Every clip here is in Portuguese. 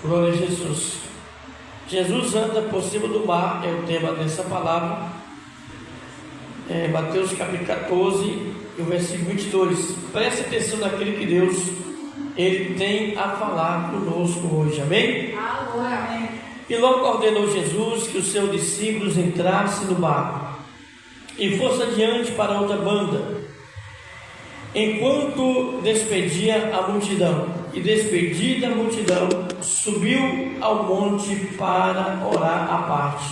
Glória a Jesus. Jesus anda por cima do mar, é o tema dessa palavra. Mateus capítulo 14, e o versículo 22. Preste atenção naquilo que Deus Ele tem a falar conosco hoje, amém? Amém. E logo ordenou Jesus que os seus discípulos entrassem no barco e fosse adiante para outra banda, enquanto despedia a multidão. E despedida a multidão, subiu ao monte para orar à parte.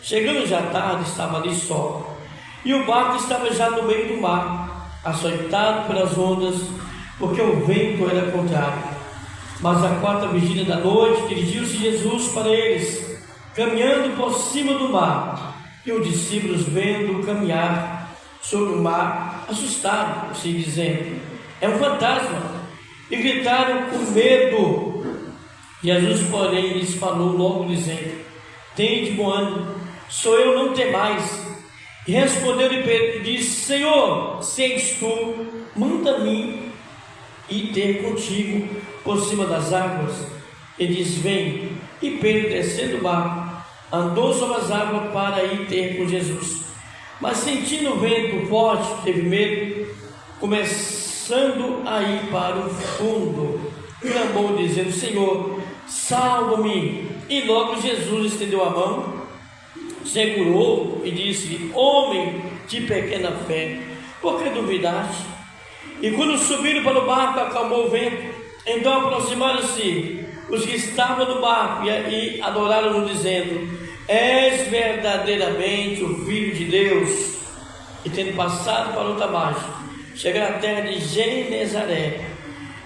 Chegando já tarde, estava ali só, e o barco estava já no meio do mar, açoitado pelas ondas, porque o vento era contrário. Mas à quarta vigília da noite, dirigiu-se Jesus para eles, caminhando por cima do mar. E os discípulos, vendo caminhar sobre o mar, assustaram-se, dizendo: é um fantasma! E gritaram com medo. Jesus, porém, lhes falou logo, dizendo: tende bom ânimo, sou eu, não temais. E respondeu-lhe Pedro e disse: Senhor, se és tu, manda-me ir ter contigo por cima das águas. Ele diz: vem. E Pedro, descendo do barco, andou sobre as águas para ir ter com Jesus. Mas sentindo o vento forte, teve medo, começando a ir para o fundo, clamou dizendo: Senhor, salva-me. E logo Jesus estendeu a mão, segurou e disse: homem de pequena fé, por que duvidaste? E quando subiram para o barco, acalmou o vento. Então aproximaram-se os que estavam no barco e adoraram-no, dizendo: és verdadeiramente o Filho de Deus. E tendo passado para outra margem, chegaram à terra de Genezaré,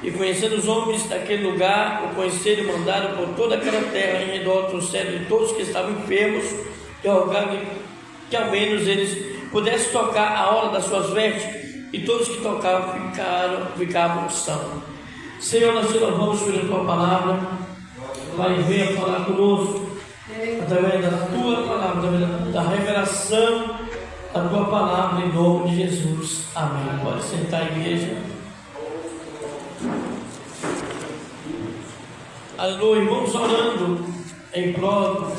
e conhecendo os homens daquele lugar, o conheceram e mandaram por toda aquela terra em redor, trouxeram de todos que estavam enfermos, e rogaram que ao menos eles pudessem tocar a hora das suas vestes, e todos que tocavam ficavam sãos. Senhor, nós te louvamos pela tua palavra. Vai venha falar conosco através da tua palavra, através da revelação da tua palavra, em nome de Jesus, amém. Pode sentar, igreja. Aleluia. Irmãos, orando em prol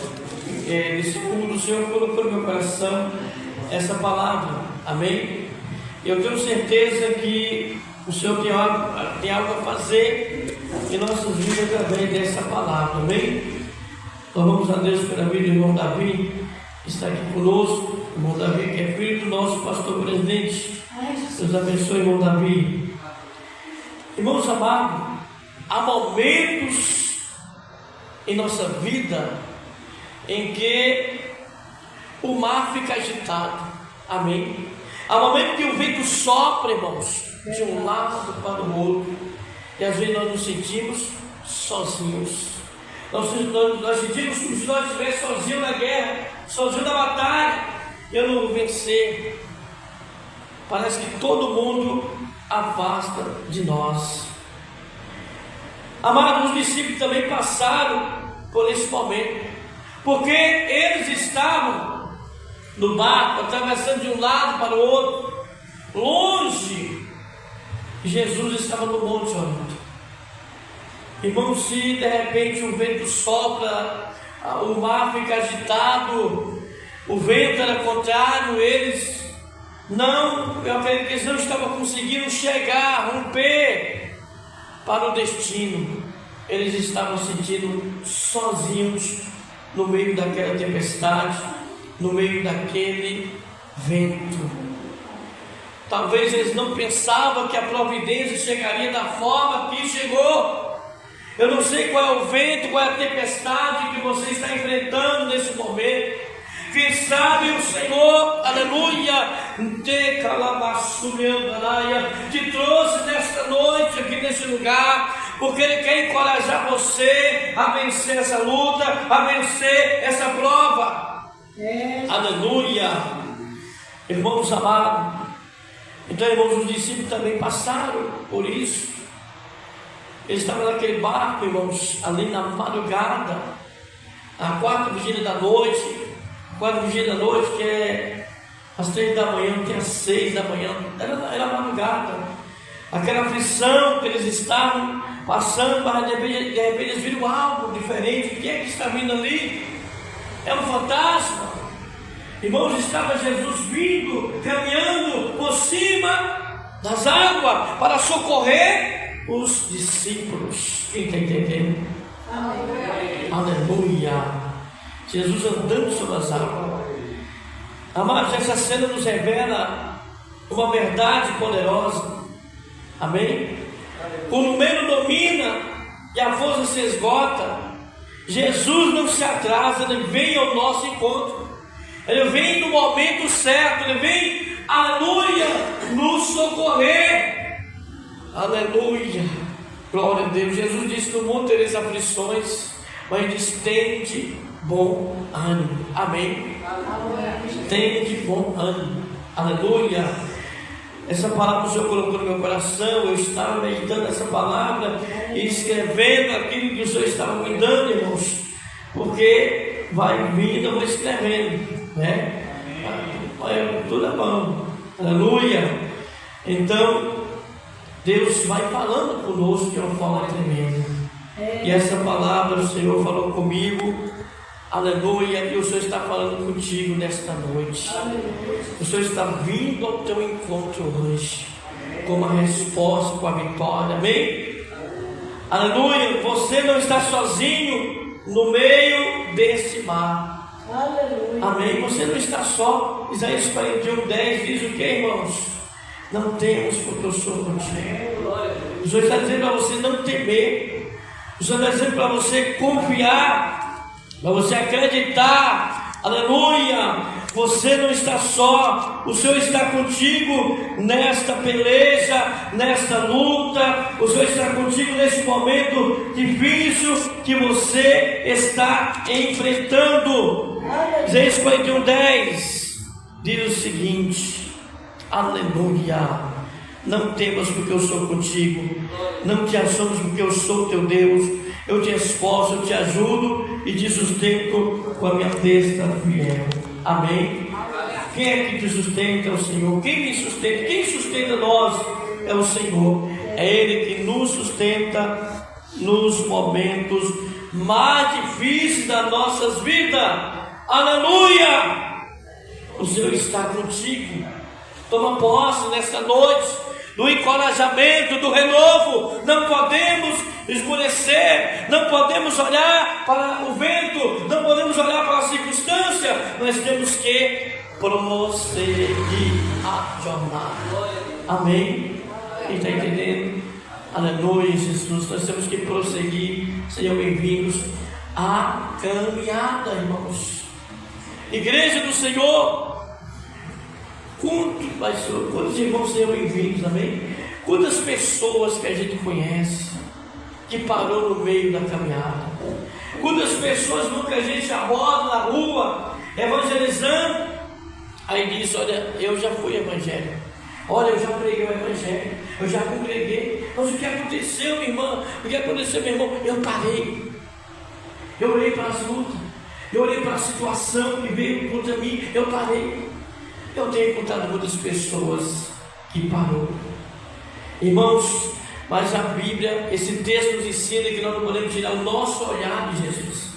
desse culto, o Senhor colocou no meu coração essa palavra, amém. Eu tenho certeza que o Senhor tem algo a fazer em nossas vidas através dessa palavra, amém. Louvamos a Deus pela vida do irmão Davi, que está aqui conosco. Irmão Davi, que é filho do nosso pastor presidente. Deus abençoe, irmão Davi. Irmãos amados, há momentos em nossa vida em que o mar fica agitado, amém. Há momentos que o vento sopra, irmãos, de um lado para o outro, e às vezes nós nos sentimos sozinhos. Nós sentimos como se nós estivéssemos sozinhos na guerra, sozinhos na batalha. Eu não vou vencer. Parece que todo mundo afasta de nós. Amados, os discípulos também passaram por esse momento, porque eles estavam no barco, atravessando de um lado para o outro, longe. Jesus estava no monte orando. Irmãos, se de repente o vento sopra, o mar fica agitado, o vento era contrário, eu acredito que eles não estavam conseguindo chegar, romper para o destino. Eles estavam se sentindo sozinhos no meio daquela tempestade, no meio daquele vento. Talvez eles não pensavam que a providência chegaria da forma que chegou. Eu não sei qual é o vento, qual é a tempestade que você está enfrentando nesse momento. Quem sabe o Senhor, aleluia, te trouxe nesta noite aqui nesse lugar, porque Ele quer encorajar você a vencer essa luta, a vencer essa prova. Aleluia. Irmãos amados, então, irmãos, os discípulos também passaram por isso. Eles estavam naquele barco, irmãos, ali na madrugada, a quarta vigília da noite. Quarta vigília da noite, que é às 3 da manhã, que é às 6 da manhã, era madrugada. Aquela aflição que eles estavam, passando, mas de repente eles viram algo diferente. O que é que está vindo ali? É um fantasma. Irmãos, estava Jesus vindo, caminhando por cima das águas para socorrer os discípulos. Quem está entendendo? Amém. Aleluia. Jesus andando sobre as águas. Amados, essa cena nos revela uma verdade poderosa. Amém? Quando o medo domina e a força se esgota, Jesus não se atrasa, Ele vem ao nosso encontro. Ele vem no momento certo, Ele vem, aleluia, nos socorrer. Aleluia, glória a Deus. Jesus disse: no mundo tereis aflições, mas diz: tende bom ânimo. Amém? Tende bom ânimo. Aleluia. Essa palavra o Senhor colocou no meu coração. Eu estava meditando essa palavra e escrevendo aquilo que o Senhor estava me dando, irmãos, porque vai vindo, eu vou escrevendo, né? Tudo é bom. Aleluia. Então Deus vai falando conosco de uma forma tremenda. E essa palavra o Senhor falou comigo. Aleluia. E o Senhor está falando contigo nesta noite. O Senhor está vindo ao teu encontro hoje, com uma resposta, com a vitória. Amém? Aleluia. Você não está sozinho no meio desse mar. Aleluia. Amém? Você não está só. Isaías 41:10 diz o que, irmãos? Não temos, porque eu sou contigo. O Senhor está dizendo para você não temer. O Senhor está dizendo para você confiar, para você acreditar. Aleluia. Você não está só. O Senhor está contigo nesta peleja, nesta luta. O Senhor está contigo nesse momento difícil que você está enfrentando. Isaías 41:10 diz o seguinte: aleluia. Não temas, porque eu sou contigo. Não te assombres, porque eu sou teu Deus. Eu te esforço, eu te ajudo e te sustento com a minha destra fiel. Amém? Quem é que te sustenta? É o Senhor. Quem me sustenta? Quem sustenta nós? É o Senhor. É Ele que nos sustenta nos momentos mais difíceis das nossas vidas. Aleluia! O Senhor está contigo. Toma posse nesta noite do encorajamento, do renovo. Não podemos esmorecer, não podemos olhar para o vento, não podemos olhar para a circunstância. Nós temos que prosseguir a jornada. Amém? Quem está entendendo? Aleluia, Jesus. Nós temos que prosseguir. Sejam bem-vindos à caminhada, irmãos. Igreja do Senhor. Quantos irmãos sejam bem-vindos, amém? Quantas pessoas que a gente conhece que parou no meio da caminhada? Quantas pessoas nunca a gente aborda na rua evangelizando, aí diz: olha, eu já fui evangélico, olha, eu já preguei o evangelho, eu já congreguei, mas o que aconteceu, minha irmã? O que aconteceu, meu irmão? Eu parei, eu olhei para as lutas, eu olhei para a situação que veio contra mim, eu parei. Eu tenho encontrado muitas pessoas que parou. Irmãos, mas a Bíblia, esse texto nos ensina que nós não podemos tirar o nosso olhar de Jesus.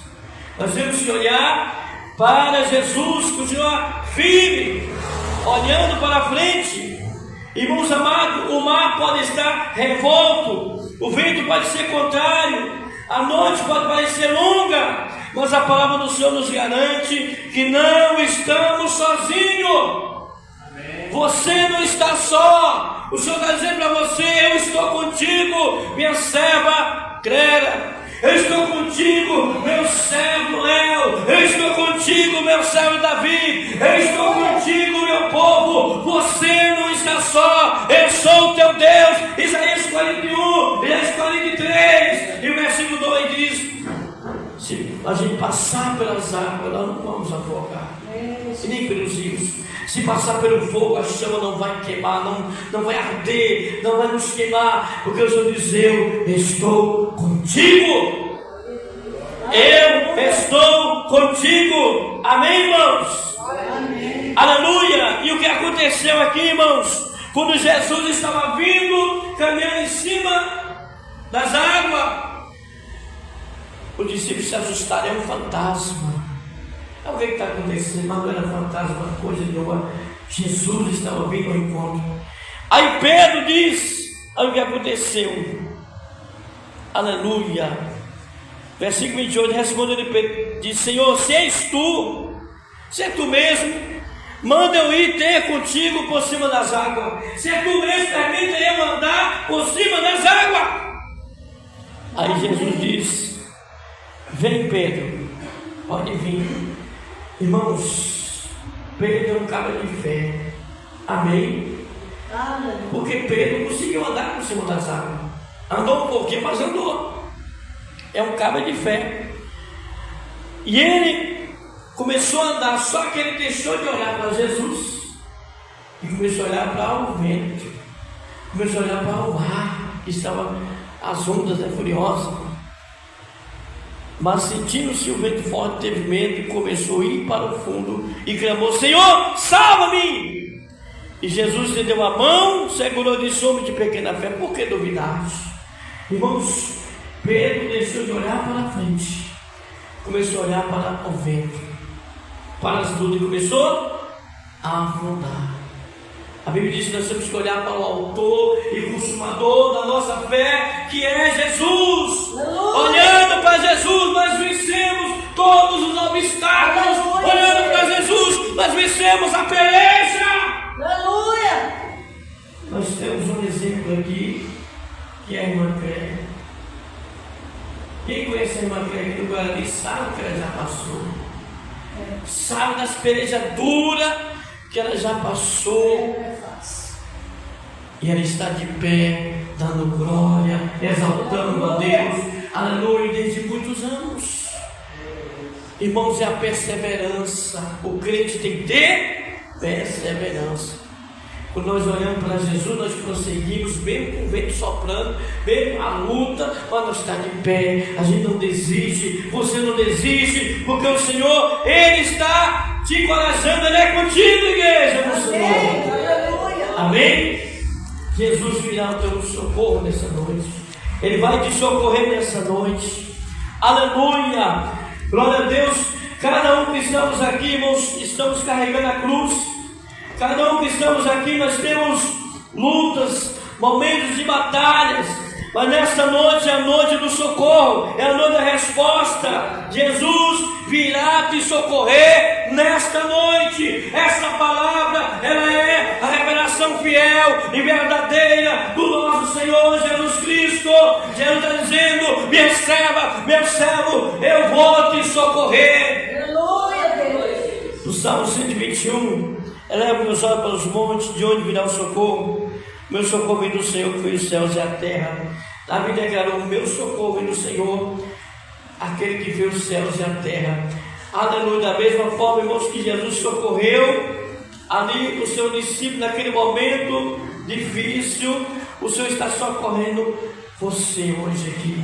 Nós temos que olhar para Jesus, continuar firme, olhando para frente. Irmãos amados, o mar pode estar revolto, o vento pode ser contrário, a noite pode parecer longa, mas a palavra do Senhor nos garante que não estamos sozinhos. Você não está só. O Senhor está dizendo para você: eu estou contigo, minha serva Clara. Eu estou contigo, meu servo Léo. Eu estou contigo, meu servo Davi. Eu estou contigo, meu povo. Você não está só. Eu sou o teu Deus. Isaías 41, Isaías 43. E o versículo 2 diz: se a gente passar pelas águas, nós não vamos afogar, e nem pelos rios. Se passar pelo fogo, a chama não vai queimar, não vai arder, não vai nos queimar, porque o Senhor diz: eu estou contigo. Eu estou contigo. Amém, irmãos? Amém. Aleluia. E o que aconteceu aqui, irmãos? Quando Jesus estava vindo, caminhando em cima das águas. Os discípulos se assustaram, é um fantasma. O que está acontecendo? Mas não era fantasma, coisa nenhuma. Jesus estava vindo ao encontro. Aí Pedro diz: olha o que aconteceu. Aleluia. Versículo 28, respondeu Pedro, disse: Senhor, se és tu mesmo, manda eu ir ter contigo por cima das águas. Se é tu mesmo, permita eu andar por cima das águas. Aí Jesus diz: vem, Pedro, pode vir. Irmãos, Pedro é um cara de fé. Amém? Porque Pedro conseguiu andar por cima das águas. Andou um pouquinho, mas andou. É um cara de fé. E ele começou a andar, só que ele deixou de olhar para Jesus e começou a olhar para o vento, começou a olhar para o mar, que estava as ondas furiosas. Mas sentindo-se o vento forte, teve medo e começou a ir para o fundo e clamou: Senhor, salva-me! E Jesus lhe deu a mão, segurou e disse: homem de pequena fé, por que duvidaste? Irmãos, Pedro deixou de olhar para a frente, começou a olhar para o vento, para as dúvidas, e começou a afundar. A Bíblia diz que nós temos que olhar para o autor e consumador da nossa fé, que é Jesus. Aleluia. Olhando para Jesus, nós vencemos todos os obstáculos. Aleluia. Olhando para Jesus, nós vencemos a peleja. Aleluia. Nós temos um exemplo aqui, que é a irmã Cléia. Quem conhece a irmã Cléia aqui no Guarani sabe que ela já passou. Sabe das pelejas duras que ela já passou. E ela está de pé, dando glória, exaltando a Deus, aleluia, desde muitos anos. Irmãos, é a perseverança. O crente tem que ter perseverança. Quando nós olhamos para Jesus, nós prosseguimos, mesmo com o vento soprando, mesmo a luta, mas nós estamos de pé, a gente não desiste, você não desiste, porque o Senhor, Ele está te encorajando, Ele é contigo, igreja do Senhor. Amém? Jesus virá o teu socorro nessa noite, Ele vai te socorrer nessa noite, aleluia, glória a Deus. Cada um que estamos aqui, irmãos, estamos carregando a cruz. Cada um que estamos aqui, nós temos lutas, momentos de batalhas, mas nesta noite é a noite do socorro, é a noite da resposta. Jesus virá te socorrer nesta noite. Essa palavra, ela é a revelação fiel e verdadeira do nosso Senhor Jesus Cristo. Jesus está dizendo: meu servo, eu vou te socorrer. Aleluia, Deus. No Salmo 121, eleva meus olhos para os montes, de onde virá o socorro? Meu socorro vem do Senhor, que fez os céus e a terra. Davi declarou: meu socorro vem do Senhor, aquele que fez os céus e a terra. Aleluia. Da mesma forma, irmãos, que Jesus socorreu ali o seu discípulo naquele momento difícil, o Senhor está socorrendo você hoje aqui.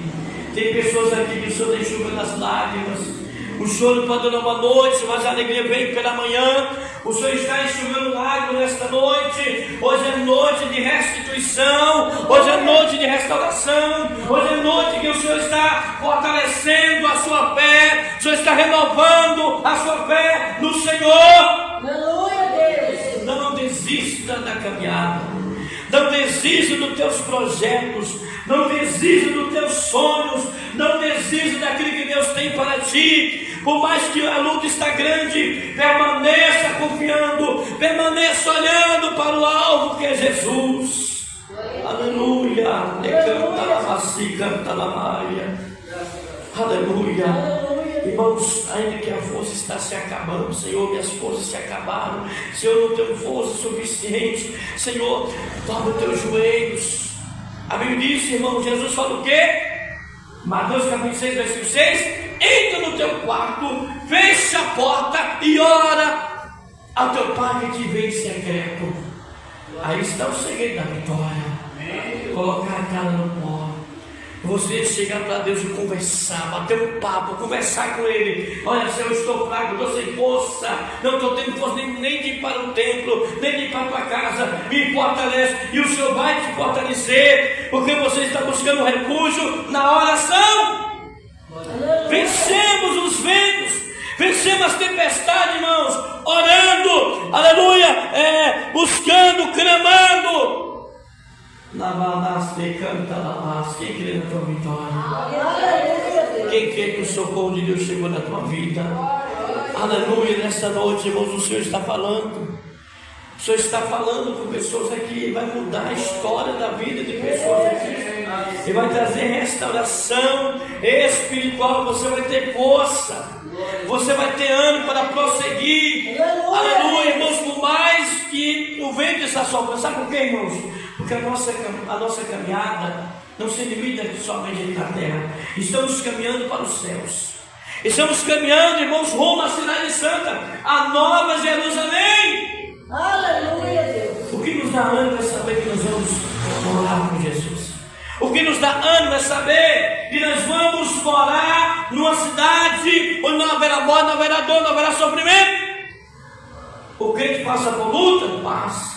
Tem pessoas aqui que o Senhor tem chuva nas lágrimas. O choro pode durar uma noite, mas a alegria vem pela manhã. O Senhor está enxugando lágrimas nesta noite. Hoje é noite de restituição. Hoje é noite de restauração. Hoje é noite que o Senhor está fortalecendo a sua fé. O Senhor está renovando a sua fé no Senhor. Aleluia, Deus. Não desista da caminhada. Não desista dos teus projetos. Não desista dos teus sonhos. Não desista daquilo que Deus tem para ti. Por mais que a luta está grande, permaneça confiando, permaneça olhando para o alvo que é Jesus. Aleluia. Aleluia. Irmãos, ainda que a força está se acabando, Senhor, minhas forças se acabaram. Senhor, não tenho força suficiente. Senhor, dobra os teus joelhos. A Bíblia diz, irmão, Jesus fala o quê? Mateus capítulo 6, versículo 6: entra no teu quarto, fecha a porta e ora ao teu Pai que te vê em secreto. Aí está o segredo da vitória. Colocar a cara no pó. Você chegar para Deus e conversar, bater um papo, conversar com Ele. Olha, Senhor, eu estou fraco, estou sem força, não estou tendo força nem de ir para o templo, nem de ir para a tua casa. Me fortalece, e o Senhor vai te fortalecer. Porque você está buscando refúgio na oração. Vencemos os ventos, vencemos as tempestades, irmãos, orando, aleluia, buscando, clamando. Quem crê na tua vitória? Quem crê que o socorro de Deus chegou na tua vida? Aleluia, nessa noite, irmãos, o Senhor está falando. O Senhor está falando com pessoas aqui. Ele vai mudar a história da vida de pessoas aqui. Ele vai trazer restauração espiritual. Você vai ter força. Você vai ter ânimo para prosseguir. Aleluia, irmãos. Por mais que o vento está soprando. Sabe por quê, irmãos? Porque a nossa caminhada não se limita somente na terra. Estamos caminhando para os céus. Estamos caminhando, irmãos, rumo à cidade santa, a Nova Jerusalém. Aleluia, Deus. O que nos dá ânimo é saber que nós vamos morar com Jesus. O que nos dá ânimo é saber que nós vamos morar numa cidade onde não haverá morte, não haverá dor, não haverá sofrimento. O crente passa por luta? Passa.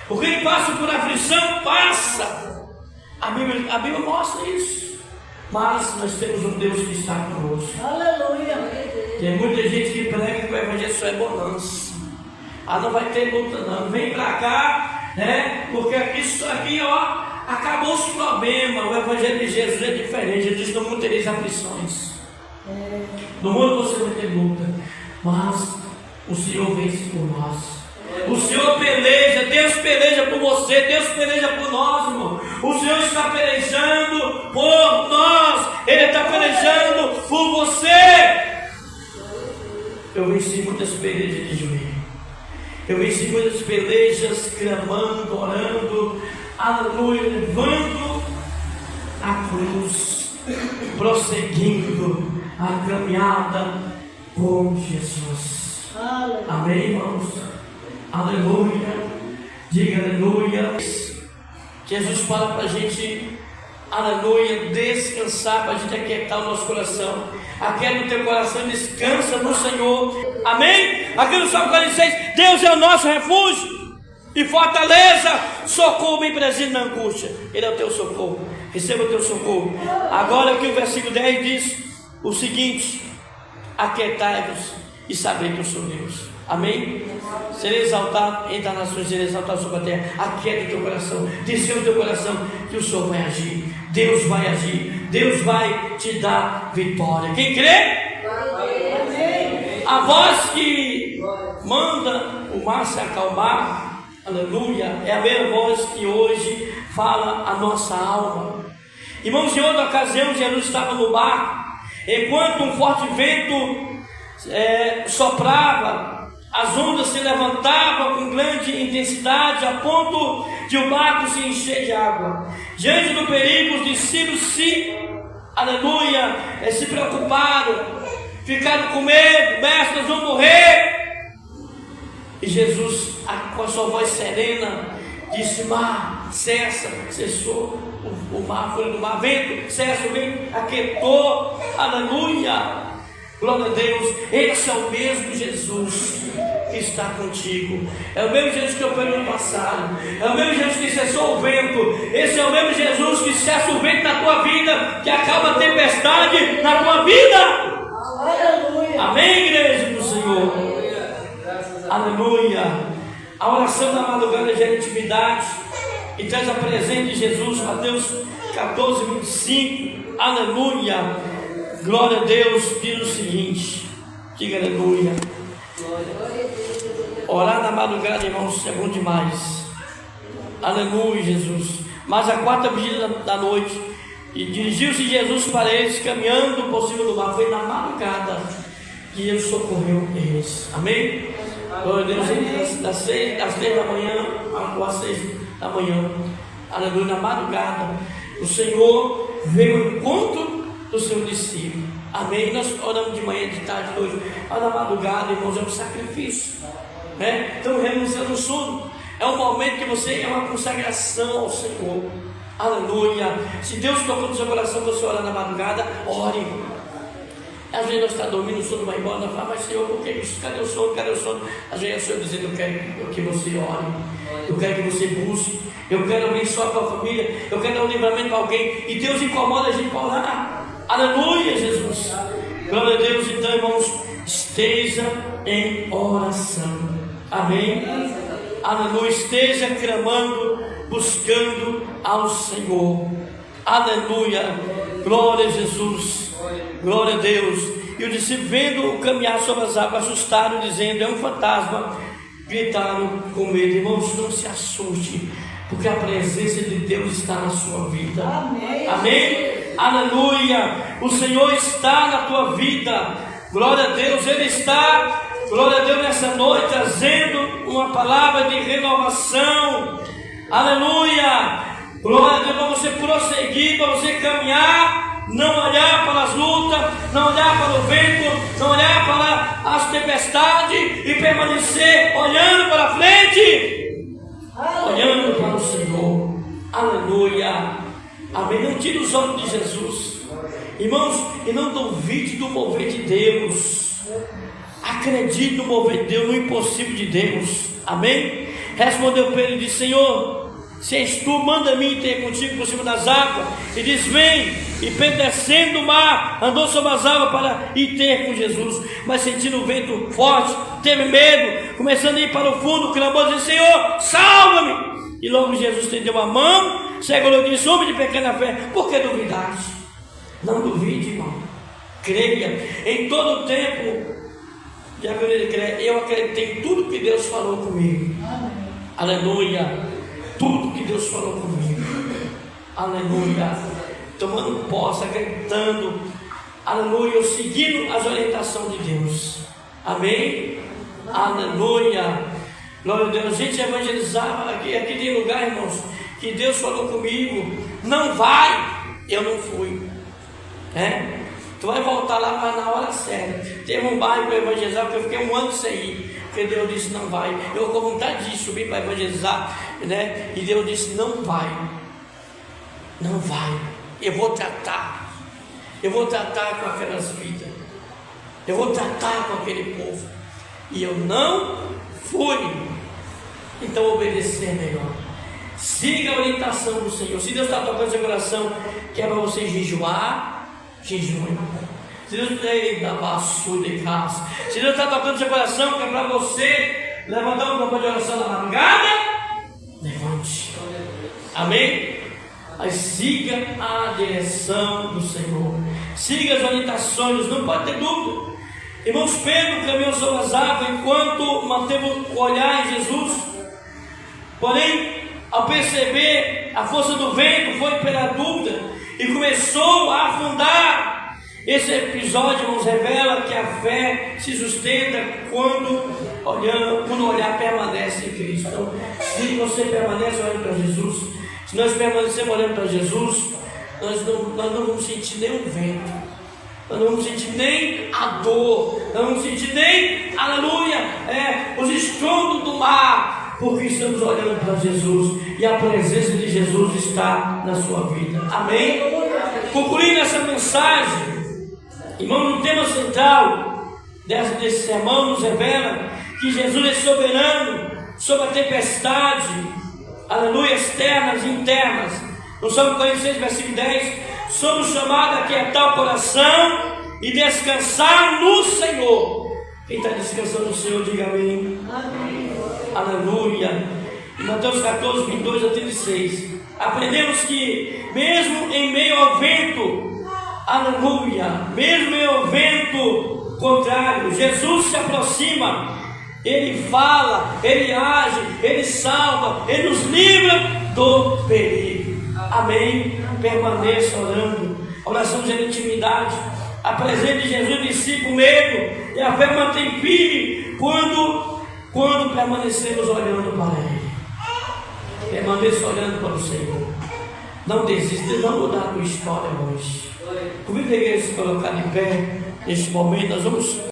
O crente passa por aflição? Passa. A Bíblia mostra isso. Mas nós temos um Deus que está conosco. Aleluia. Tem muita gente que prega que o evangelho só é bonança. Não vai ter luta não. Vem pra cá, né? Porque aqui, ó, acabou os problemas. O evangelho de Jesus é diferente. Ele diz: no mundo tereis aflições. No mundo você vai ter luta. Mas o Senhor vence por nós. O Senhor peleja, Deus peleja por você, Deus peleja por nós, irmão. O Senhor está pelejando por nós, Ele está pelejando por você. Eu venci muitas pelejas de joelho, eu venci muitas pelejas clamando, orando, aleluia, levando a cruz, prosseguindo a caminhada com Jesus. Amém, irmãos? Aleluia, diga aleluia. Jesus fala para a gente, aleluia, descansar, para a gente aquietar o nosso coração. Aquieta o teu coração, descansa no Senhor. Amém? Aqui no Salmo 46, Deus é o nosso refúgio e fortaleza, socorro bem presente na angústia. Ele é o teu socorro, receba o teu socorro. Agora aqui o versículo 10 diz o seguinte: aquietai-vos e sabei que eu sou Deus. Amém? Serei exaltado entre as nações, serei exaltado sobre a terra. Aquieta o teu coração, descansa o teu coração, que o Senhor vai agir. Deus vai agir, Deus vai te dar vitória. Quem crê? Amém. A voz que manda o mar se acalmar, aleluia, é a mesma voz que hoje fala a nossa alma. Irmãos, em outra ocasião, Jesus estava no barco, enquanto um forte vento soprava, as ondas se levantavam com grande intensidade, a ponto de o barco se encher de água. Diante do perigo, os discípulos se preocuparam, ficaram com medo: mestre, nós vamos morrer. E Jesus, com a sua voz serena, disse: mar, cessa. Cessou o mar, foi do mar. Vento, cessa o vento, aquietou. Aleluia. Glória a Deus. Esse é o mesmo Jesus que está contigo. É o mesmo Jesus que operou no passado. É o mesmo Jesus que cessou o vento. Esse é o mesmo Jesus que cessa o vento na tua vida, que acaba a tempestade na tua vida. Aleluia. Amém, igreja do Senhor. Aleluia. A oração da madrugada gera intimidade e traz a presença de Jesus. Mateus 14, 25. Aleluia. Glória a Deus. Diz o seguinte: diga aleluia. Orar na madrugada, irmãos, é bom demais. Aleluia, Jesus. Mas a quarta vigília da noite, e dirigiu-se Jesus para eles, caminhando por cima do mar. Foi na madrugada que ele socorreu eles. Amém? Glória a Deus. Das 3 da manhã às 6 da manhã, aleluia, na madrugada, o Senhor veio ao encontro do seu discípulo. Amém? Nós oramos de manhã, de tarde, de noite. Mas na madrugada, irmãos, é um sacrifício, né? Então, renunciando ao sono é um momento que você é uma consagração ao Às vezes nós estamos dormindo, o sono vai embora, nós falamos, mas Senhor, por que isso? Cadê o sono? Cadê o sono? Às vezes é o Senhor dizendo, eu quero que você ore, eu quero que você busque, eu quero abençoar a tua família, eu quero dar um livramento para alguém, e Deus incomoda a gente para orar. Aleluia, Jesus. Glória a Deus. Então, irmãos, esteja em oração. Amém? Aleluia. Esteja clamando, buscando ao Senhor. Aleluia. Glória a Jesus. Glória a Deus. E o discípulo, vendo-o caminhar sobre as águas, assustaram, dizendo, é um fantasma. Gritaram com medo. Irmãos, não se assuste, porque a presença de Deus está na sua vida. Amém. Amém? Aleluia. O Senhor está na tua vida. Glória a Deus. Ele está, glória a Deus, nessa noite trazendo uma palavra de renovação. Aleluia. Glória a Deus, para você prosseguir, para você caminhar, não olhar para as lutas, não olhar para o vento, não olhar para as tempestades e permanecer olhando para frente, olhando para o Senhor. Aleluia. Amém. Não tire os olhos de Jesus, irmãos, e não duvide do mover de Deus. Acredite no mover de Deus, no impossível de Deus. Amém. Respondeu Pedro e disse, Senhor, se és tu, manda-me ter contigo por cima das águas. E diz, vem. E Pedro, descendo do mar, andou sobre as águas para ir ter com Jesus, mas sentindo o vento forte, teve medo, começando a ir para o fundo, clamou, disse, Senhor, salva-me. E logo Jesus estendeu a mão, segurou e disse, homem de pequena fé, por que duvidaste? Não duvide, irmão, creia. Em todo o tempo, eu acreditei em tudo que Deus falou comigo. Aleluia. Tudo que Deus falou comigo. Aleluia. Tomando posse, acreditando. Aleluia. Eu seguindo as orientações de Deus. Amém. Aleluia. Glória a Deus. A gente evangelizava aqui tem lugar, irmãos, que Deus falou comigo, não vai, eu não fui. Tu vai voltar lá, mas na hora certa. Teve um bairro para evangelizar, porque eu fiquei um ano sem ir, porque Deus disse não vai. Eu com vontade de subir para evangelizar, né? E Deus disse não vai, não vai. Eu vou tratar com aquelas vidas, eu vou tratar com aquele povo. E eu não fui. Então obedecer melhor. Siga a orientação do Senhor. Se Deus está tocando seu coração, que é para você jejuar, jejue. Se Deus está tocando seu coração, que é para você levantar um campo de oração na madrugada, levante. Amém? Mas siga a direção do Senhor. Siga as orientações, não pode ter dúvida. Irmãos, Pedro caminhou sobre as águas enquanto manteve o olhar em Jesus. Porém, ao perceber a força do vento, foi pela dúvida e começou a afundar. Esse episódio nos revela que a fé se sustenta quando o olhar permanece em Cristo. Então, se você permanece olhando para Jesus, se nós permanecemos olhando para Jesus, nós não vamos sentir nenhum vento, nós não vamos sentir nem a dor, nós não vamos sentir nem, aleluia, os estrondos do mar, porque estamos olhando para Jesus e a presença de Jesus está na sua vida. Amém? Concluindo essa mensagem, irmão, no tema central desse sermão nos revela que Jesus é soberano sobre a tempestade, aleluia, externas e internas. No Salmo 46, versículo 10, somos chamados a aquietar o coração e descansar no Senhor. Quem está descansando no Senhor, diga amém. Amém. Aleluia. Em Mateus 14, 22 a 36, aprendemos que mesmo em meio ao vento, aleluia, mesmo em meio ao vento contrário, Jesus se aproxima, Ele fala, Ele age, Ele salva, Ele nos livra do perigo. Amém? Permaneça orando. Oração de intimidade. A presença de Jesus dissipa o medo e a fé mantém firme quando permanecemos olhando para Ele. Permaneça olhando para o Senhor. Não desista, não mudar a tua história hoje. Convido a igreja a se colocar de pé neste momento. Nós vamos